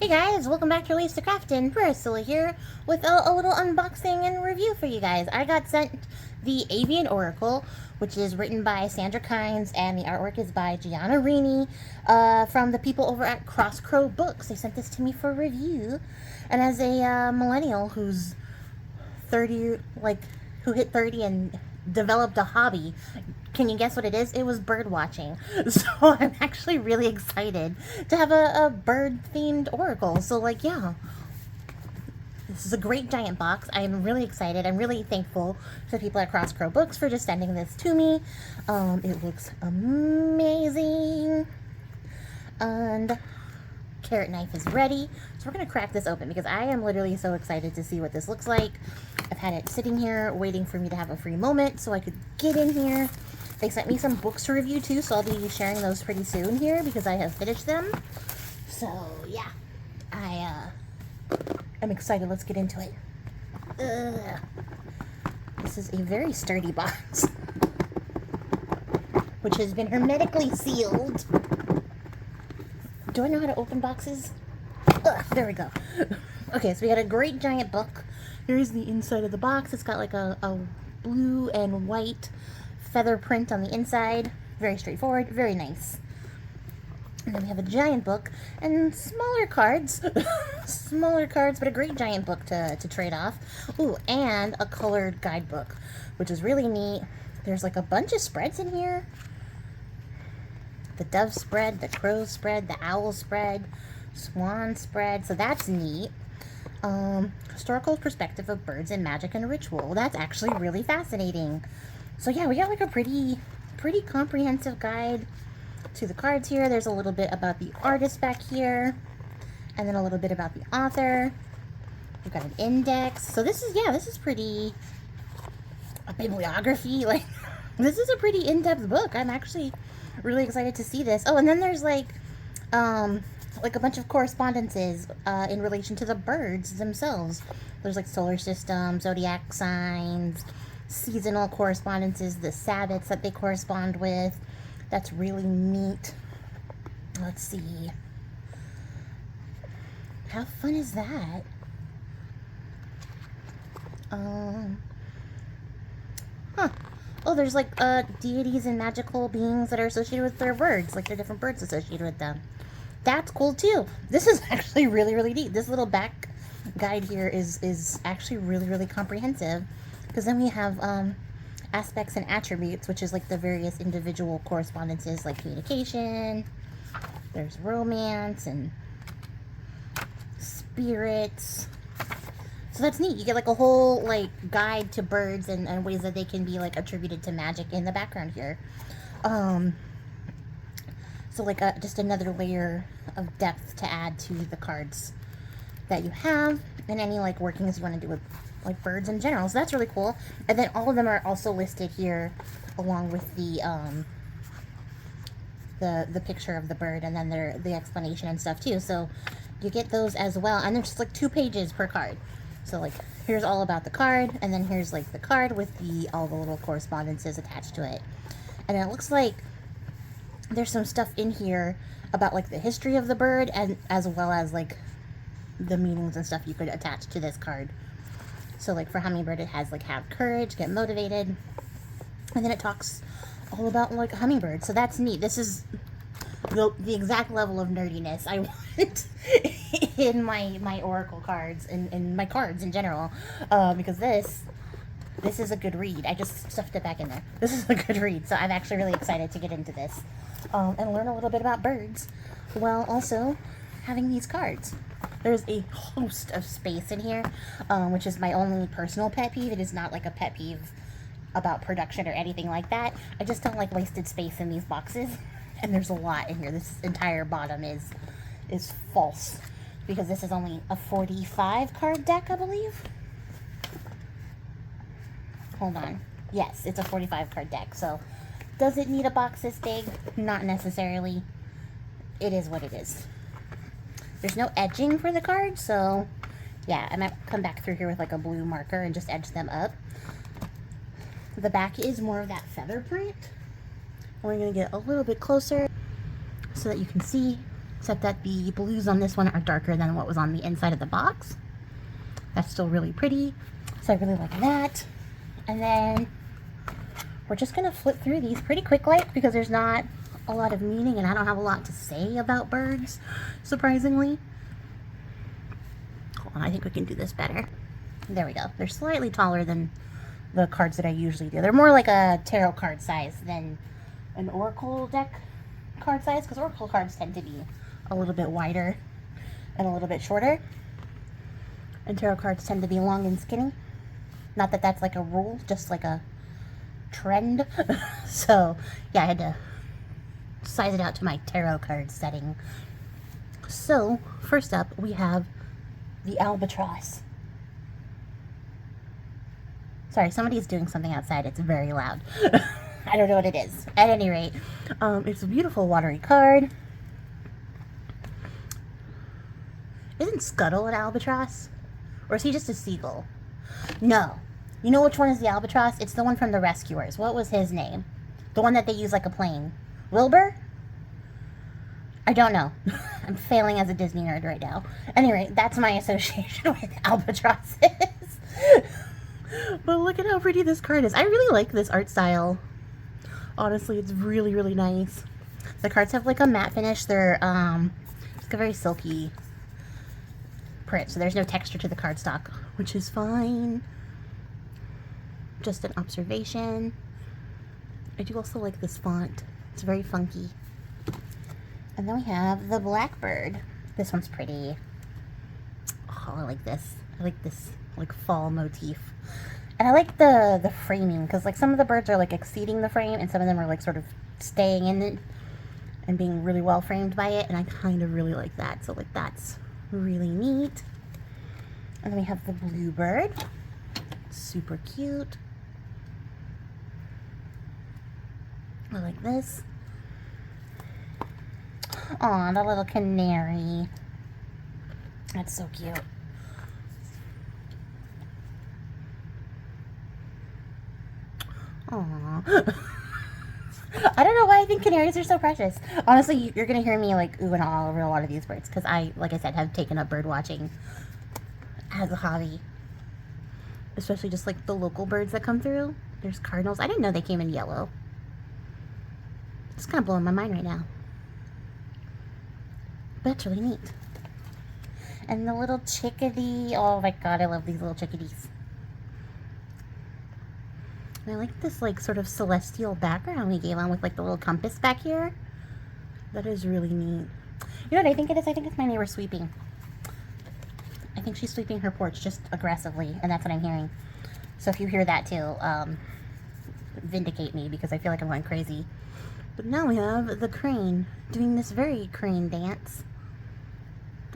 Hey guys, welcome back to Release the Craftin. Priscilla here with a little unboxing and review for you guys. I got sent the Avian Oracle, which is written by Sandra Kynes, and the artwork is by Gianna Rini from the people over at Crosscrow Books. They sent this to me for review, and as a millennial who's 30, who hit 30 and developed a hobby, can you guess what it is? It was bird watching. So I'm actually really excited to have a bird themed oracle. So yeah, this is a great giant box. I'm really excited. I'm really thankful to the people at Crosscrow Books for just sending this to me. It looks amazing. And carrot knife is ready. So we're gonna crack this open because I am literally so excited to see what this looks like. I've had it sitting here waiting for me to have a free moment so I could get in here. They sent me some books to review too, so I'll be sharing those pretty soon here because I have finished them. So yeah, I'm excited. Let's get into it. This is a very sturdy box, which has been hermetically sealed. Do I know how to open boxes? There we go. Okay, so we got a great giant book. Here's the inside of the box. It's got like a blue and white feather print on the inside. Very straightforward, very nice. And then we have a giant book and smaller cards. Smaller cards, but a great giant book to trade off. Ooh, and a colored guidebook, which is really neat. There's like a bunch of spreads in here. The dove spread, the crow spread, the owl spread, swan spread, so that's neat. Historical perspective of birds and magic and ritual. Well, that's actually really fascinating. So yeah, we got like a pretty comprehensive guide to the cards here. There's a little bit about the artist back here, and then a little bit about the author. We've got an index. So this is pretty, a bibliography. Like, this is a pretty in-depth book. I'm actually really excited to see this. Oh, and then there's like a bunch of correspondences in relation to the birds themselves. There's like solar system, zodiac signs, seasonal correspondences, the Sabbaths that they correspond with. That's really neat. Let's see. How fun is that? Oh, there's like deities and magical beings that are associated with their birds, like there are different birds associated with them. That's cool too. This is actually really neat. This little back guide here is actually really comprehensive, because then we have aspects and attributes, which is like the various individual correspondences, like communication. There's romance and spirits. So that's neat. You get like a whole like guide to birds and ways that they can be like attributed to magic in the background here. So like just another layer of depth to add to the cards that you have, and any like workings you want to do with like birds in general. So that's really cool. And then all of them are also listed here along with the picture of the bird, and then the explanation and stuff too. So you get those as well, and there's just like 2 pages per card. So like here's all about the card, and then here's like the card with all the little correspondences attached to it. And it looks like there's some stuff in here about like the history of the bird, and as well as like the meanings and stuff you could attach to this card. So like for hummingbird, it has like have courage, get motivated, and then it talks all about like hummingbird. So that's neat. This is the exact level of nerdiness I want in my oracle cards and my cards in general, because this is a good read. I just stuffed it back in there. This is a good read, so I'm actually really excited to get into this and learn a little bit about birds while also having these cards. There's a host of space in here, which is my only personal pet peeve. It is not like a pet peeve about production or anything like that. I just don't like wasted space in these boxes, and there's a lot in here. This entire bottom is false, because this is only a 45 card deck, I believe. Hold on. Yes, it's a 45 card deck. So does it need a box this big? Not necessarily. It is what it is. There's no edging for the cards, so yeah, I might come back through here with like a blue marker and just edge them up. The back is more of that feather print. We're going to get a little bit closer so that you can see except that the blues on this one are darker than what was on the inside of the box. That's still really pretty, so I really like that. And then we're just gonna flip through these pretty quick like, because there's not a lot of meaning and I don't have a lot to say about birds, surprisingly. Hold on, I think we can do this better. There we go. They're slightly taller than the cards that I usually do. They're more like a tarot card size than an Oracle deck card size, because Oracle cards tend to be a little bit wider and a little bit shorter, and tarot cards tend to be long and skinny. Not that that's like a rule, just like a trend. So yeah, I had to size it out to my tarot card setting. So first up we have the albatross. Sorry, somebody's doing something outside. It's very loud. I don't know what it is. At any rate, it's a beautiful watery card. Isn't Scuttle an albatross? Or is he just a seagull? No. You know which one is the albatross? It's the one from The Rescuers. What was his name? The one that they use like a plane. Wilbur? I don't know. I'm failing as a Disney nerd right now. Anyway, that's my association with albatrosses. But look at how pretty this card is. I really like this art style. Honestly, it's really, really nice. The cards have like a matte finish. They're it's like a very silky print, so there's no texture to the cardstock, which is fine. Just an observation. I do also like this font. It's very funky. And then we have the blackbird. This one's pretty. Oh, I like this. I like this like fall motif. And I like the framing, because like some of the birds are like exceeding the frame and some of them are like sort of staying in it and being really well framed by it, and I kind of really like that. So like that's really neat. And then we have the bluebird. Super cute. I like this. Aw, the little canary. That's so cute. Aww. I don't know why I think canaries are so precious. Honestly, you're going to hear me like ooh and ah over a lot of these birds, because I, like I said, have taken up bird watching as a hobby. Especially just like the local birds that come through. There's cardinals. I didn't know they came in yellow. It's kind of blowing my mind right now. But it's really neat. And the little chickadee. Oh my god, I love these little chickadees. And I like this like sort of celestial background we gave on with like the little compass back here. That is really neat. You know what I think it is? I think it's my neighbor sweeping. I think she's sweeping her porch just aggressively, and that's what I'm hearing. So if you hear that too, vindicate me, because I feel like I'm going crazy. But now we have the crane doing this very crane dance.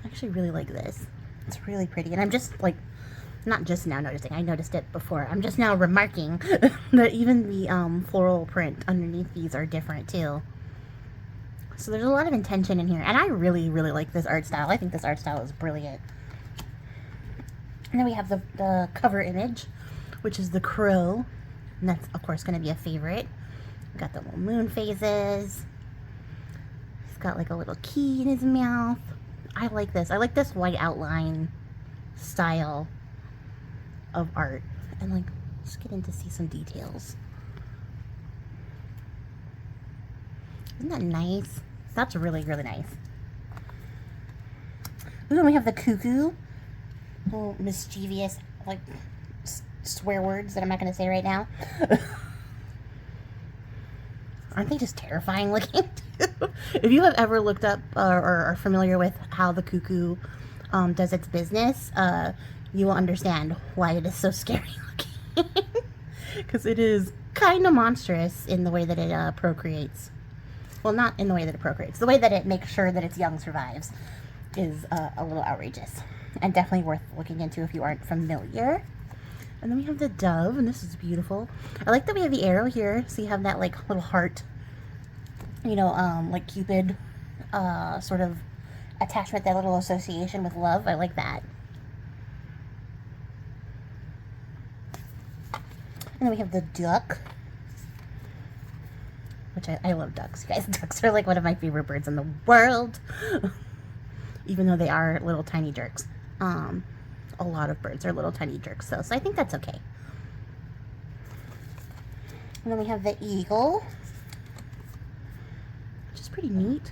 I actually really like this. It's really pretty, and I'm just like, not just now noticing, I noticed it before. I'm just now remarking that even the floral print underneath these are different too. So there's a lot of intention in here, and I really, really like this art style. I think this art style is brilliant. And then we have the cover image, which is the crow, and that's of course going to be a favorite. We've got the little moon phases. He's got like a little key in his mouth. I like this. I like this white outline style of art. And like, let's get in to see some details. Isn't that nice? That's really, really nice. Ooh, and we have the cuckoo. Little mischievous, like, swear words that I'm not going to say right now. Aren't they just terrifying looking? If you have ever looked up or are familiar with how the cuckoo does its business, you will understand why it is so scary looking. Because it is kind of monstrous in the way that it procreates. Well, not in the way that it procreates. The way that it makes sure that its young survives is a little outrageous. And definitely worth looking into if you aren't familiar. And then we have the dove, and this is beautiful. I like that we have the arrow here, so you have that like little heart, you know, like Cupid sort of attachment, that little association with love. I like that. And then we have the duck, which I love ducks, you guys. Ducks are like one of my favorite birds in the world. Even though they are little tiny jerks. A lot of birds are little tiny jerks, though, so I think that's okay. And then we have the eagle, which is pretty neat.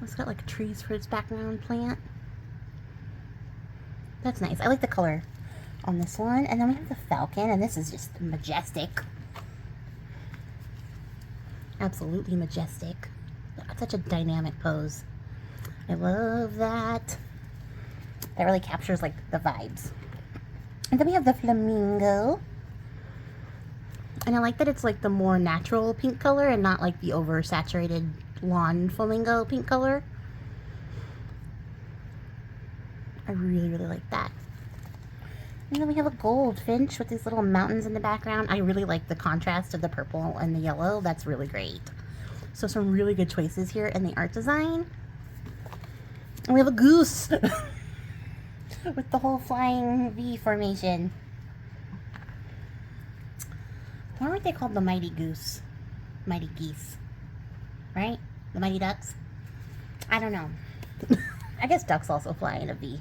It's got like trees for its background plant. That's nice. I like the color on this one. And then we have the falcon, and this is just majestic. Absolutely majestic. Such a dynamic pose. I love that. That really captures like the vibes. And then we have the flamingo. And I like that it's like the more natural pink color and not like the oversaturated lawn flamingo pink color. I really, really like that. And then we have a goldfinch with these little mountains in the background. I really like the contrast of the purple and the yellow. That's really great. So some really good choices here in the art design. And we have a goose with the whole flying V formation. Why aren't they called the mighty goose? Mighty geese. Right? The mighty ducks? I don't know. I guess ducks also fly in a V.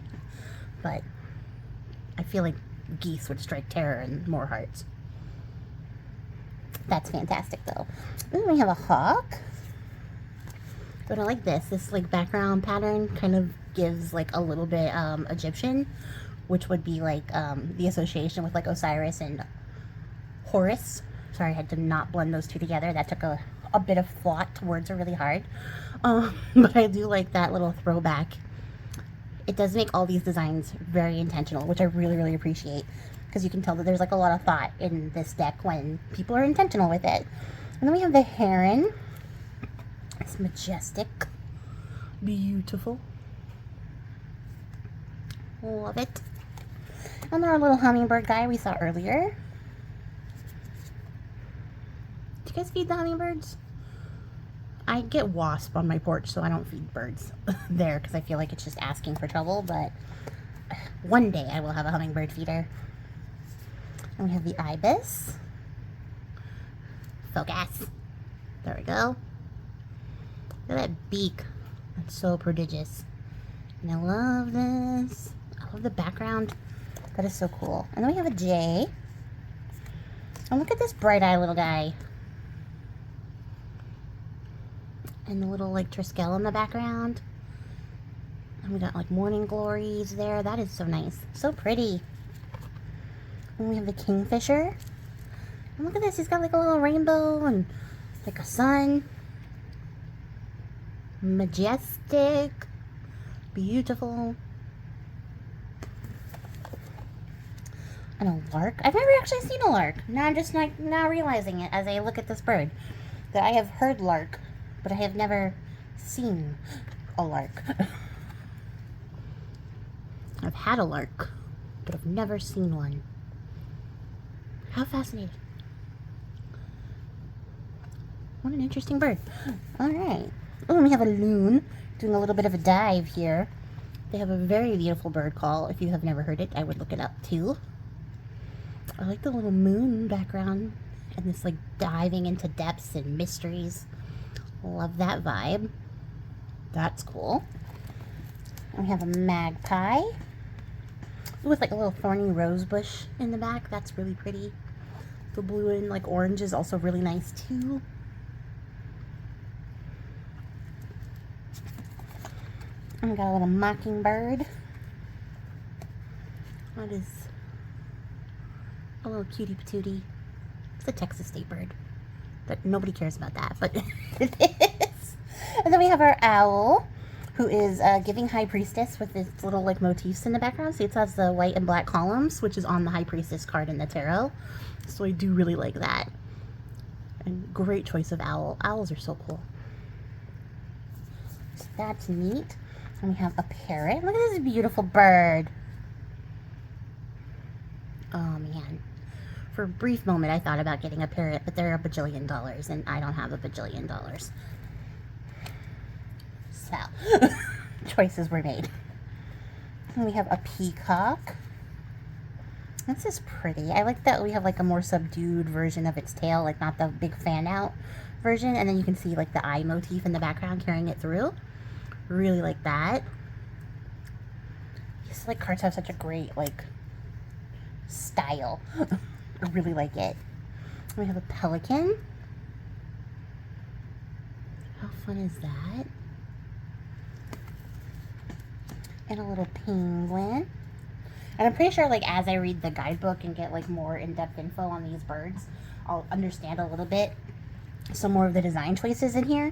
But I feel like geese would strike terror in more hearts. That's fantastic though. Then we have a hawk. But I like this. This like background pattern kind of gives like a little bit Egyptian, which would be like the association with like Osiris and Horus. Sorry, I had to not blend those two together. That took a bit of thought. Words are really hard. But I do like that little throwback. It does make all these designs very intentional, which I really, really appreciate. Because you can tell that there's like a lot of thought in this deck when people are intentional with it. And then we have the heron. It's majestic. Beautiful. Love it. And then our little hummingbird guy we saw earlier. Do you guys feed the hummingbirds? I get wasp on my porch, so I don't feed birds there because I feel like it's just asking for trouble, but one day I will have a hummingbird feeder. And we have the ibis. Focus. There we go. Look at that beak. That's so prodigious. And I love this. I love the background. That is so cool. And then we have a jay. And look at this bright-eyed little guy. And the little like Triskel in the background. And we got like morning glories there. That is so nice. So pretty. And we have the kingfisher. And look at this. He's got like a little rainbow and like a sun. Majestic. Beautiful. And a lark. I've never actually seen a lark. Now I'm just like now realizing it as I look at this bird. That I have heard lark, but I have never seen a lark. I've had a lark, but I've never seen one. How fascinating. What an interesting bird. Alright. Oh, and we have a loon doing a little bit of a dive here. They have a very beautiful bird call. If you have never heard it, I would look it up too. I like the little moon background and this like diving into depths and mysteries. Love that vibe. That's cool. And we have a magpie with like a little thorny rose bush in the back. That's really pretty. The blue and like orange is also really nice too. And we got a little mockingbird. That is a little cutie patootie. It's a Texas state bird. But nobody cares about that, but it is. And then we have our owl, who is giving High Priestess with its little like motifs in the background. See, it has the white and black columns, which is on the High Priestess card in the tarot. So I do really like that. And great choice of owl. Owls are so cool. So that's neat. And we have a parrot. Look at this beautiful bird. Oh man. For a brief moment, I thought about getting a parrot, but they're $1 bajillion, and I don't have $1 bajillion. So, choices were made. And we have a peacock. This is pretty. I like that we have like a more subdued version of its tail, like not the big fan out version, and then you can see like the eye motif in the background carrying it through. Really like that. Just like cards have such a great like style. I really like it. We have a pelican. How fun is that? And a little penguin. And I'm pretty sure, like, as I read the guidebook and get, like, more in-depth info on these birds, I'll understand a little bit some more of the design choices in here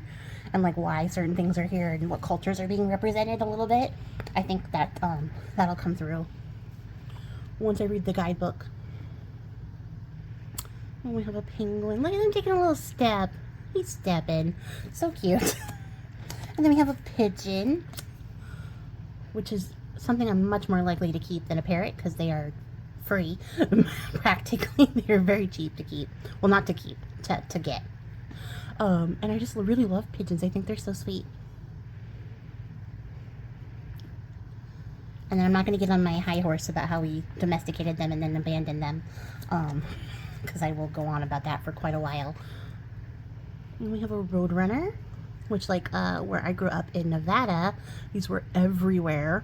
and, like, why certain things are here and what cultures are being represented a little bit. I think that, that'll come through once I read the guidebook. And we have a penguin. Look at him taking a little step. He's stepping. So cute. And then we have a pigeon, which is something I'm much more likely to keep than a parrot because they are free. Practically, they're very cheap to keep. Well, not to keep, to get. And I just really love pigeons. I think they're so sweet. And then I'm not going to get on my high horse about how we domesticated them and then abandoned them, because I will go on about that for quite a while. And we have a roadrunner, which, like, where I grew up in Nevada, these were everywhere.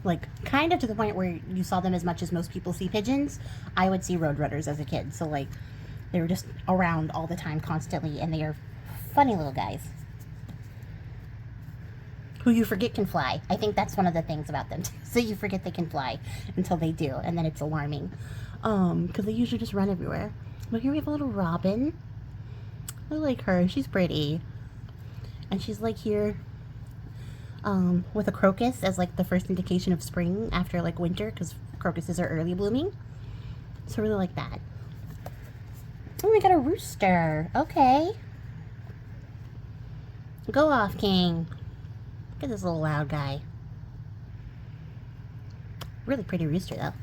Like, kind of to the point where you saw them as much as most people see pigeons. I would see roadrunners as a kid. So, like, they were just around all the time, constantly. And they are funny little guys. Who you forget can fly. I think that's one of the things about them. So you forget they can fly until they do. And then it's alarming. Because they usually just run everywhere. But here we have a little robin. I like her. She's pretty. And she's, like, here with a crocus as like the first indication of spring after like winter, because crocuses are early blooming. So I really like that. Oh, we got a rooster. Okay. Go off, King. Look at this little loud guy. Really pretty rooster though.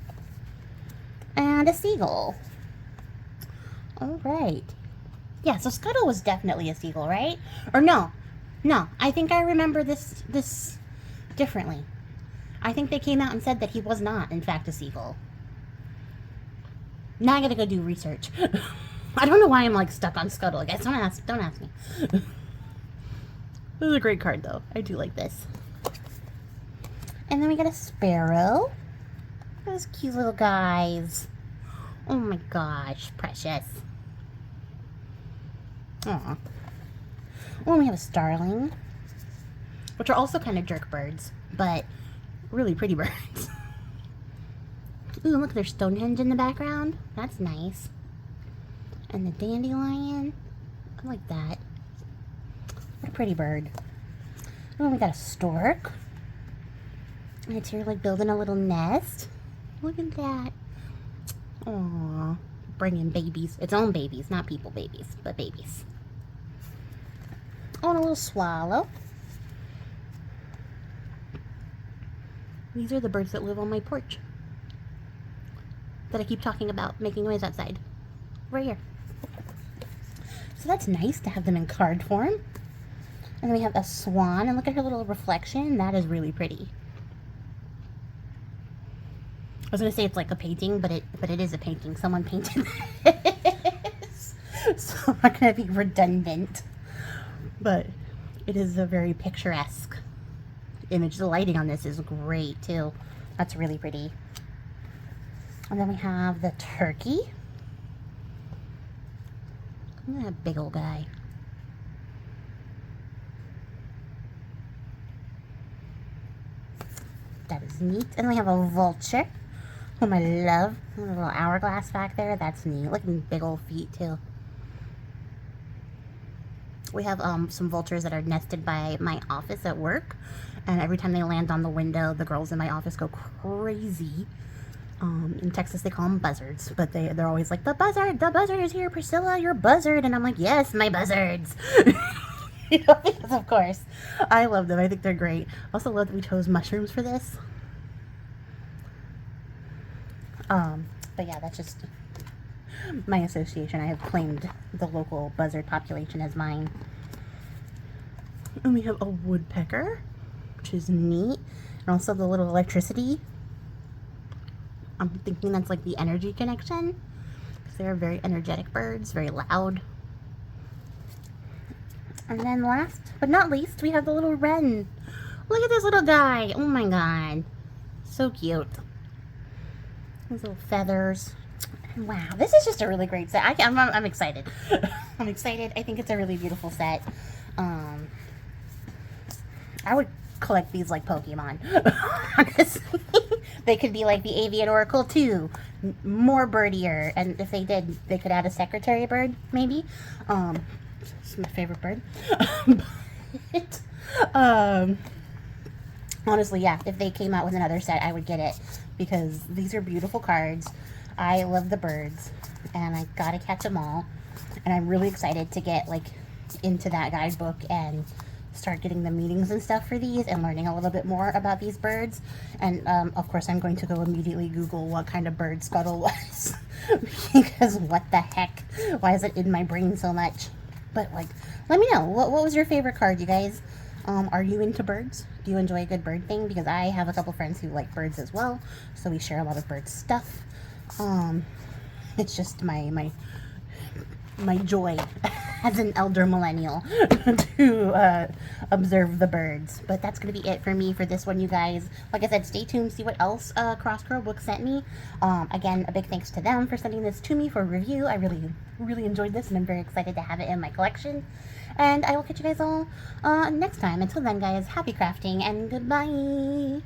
And a seagull. Alright. Yeah, so Scuttle was definitely a seagull, right? Or no. No, I think I remember this differently. I think they came out and said that he was not, in fact, a seagull. Now I gotta go do research. I don't know why I'm like stuck on Scuttle. Guys, don't ask me. This is a great card, though. I do like this. And then we got a sparrow. Look at those cute little guys. Oh my gosh, precious. Aw. Well, we have a starling, which are also kind of jerk birds, but really pretty birds. Ooh, look, there's Stonehenge in the background. That's nice. And the dandelion. I like that. What a pretty bird. Oh, we got a stork. And it's here like building a little nest. Look at that. Aww. Bringing babies. Its own babies, not people babies, but babies. Oh, and a little swallow. These are the birds that live on my porch that I keep talking about making noise outside. Right here. So that's nice to have them in card form. And then we have a swan, and look at her little reflection. That is really pretty. I was gonna say it's like a painting, but it is a painting. Someone painted this. So I'm not gonna be redundant. But it is a very picturesque image. The lighting on this is great too. That's really pretty. And then we have the turkey. Look at that big old guy. That is neat. And we have a vulture, whom I love. A little hourglass back there. That's neat. Look at these big old feet too. We have some vultures that are nested by my office at work, and every time they land on the window, the girls in my office go crazy. In Texas, they call them buzzards, but they're always like, the buzzard is here, Priscilla, your buzzard. And I'm like, yes, my buzzards. You know, because of course, I love them. I think they're great. I also love that we chose mushrooms for this. But yeah, that's just my association. I have claimed the local buzzard population as mine. And we have a woodpecker, which is neat. And also the little electricity I'm thinking that's like the energy connection. They're very energetic birds, very loud. And then last but not least, we have the little wren. Look at this little guy. Oh my god. So cute. His little feathers. Wow, this is just a really great set. I'm excited. I'm excited. I think it's a really beautiful set. I would collect these like Pokemon. Honestly. They could be like the Avian Oracle too. More birdier. And if they did, they could add a secretary bird, maybe. It's my favorite bird. But, honestly, yeah, if they came out with another set, I would get it. Because these are beautiful cards. I love the birds. And I gotta catch them all. And I'm really excited to get, like, into that guidebook and start getting the meetings and stuff for these and learning a little bit more about these birds. And of course I'm going to go immediately Google what kind of bird Scuttle was. Because what the heck, why is it in my brain so much? But like, let me know, what was your favorite card, you guys? Are you into birds? Do you enjoy a good bird thing? Because I have a couple friends who like birds as well, so we share a lot of bird stuff. It's just my joy as an elder millennial to observe the birds. But that's going to be it for me for this one, you guys. Like I said, stay tuned, see what else Crosscrow Books sent me. Again, a big thanks to them for sending this to me for review. I really enjoyed this, and I'm very excited to have it in my collection. And I will catch you guys all next time. Until then, guys, happy crafting, and goodbye!